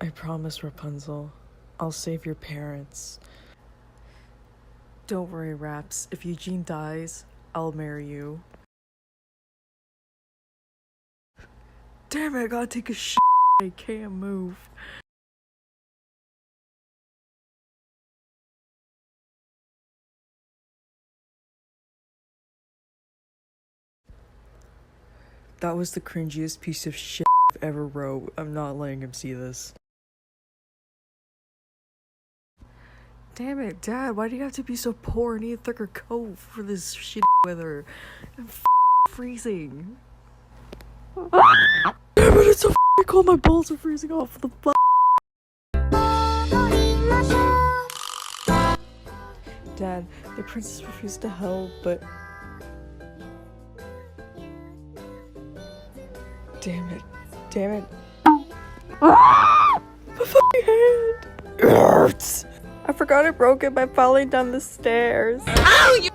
I promise, Rapunzel. I'll save your parents. Don't worry, Raps. If Eugene dies, I'll marry you. Damn it, I gotta take a shit. I can't move. That was the cringiest piece of shit I've ever wrote. I'm not letting him see this. Damn it, Dad, why do you have to be so poor? I need a thicker coat for this shit weather. I'm freezing. Damn it, it's so cold. My balls are freezing off. What the fuck? Dad, the princess refused to help, but... Damn it. Damn it. My fucking hand! It hurts! I forgot I broke it by falling down the stairs. Ow, you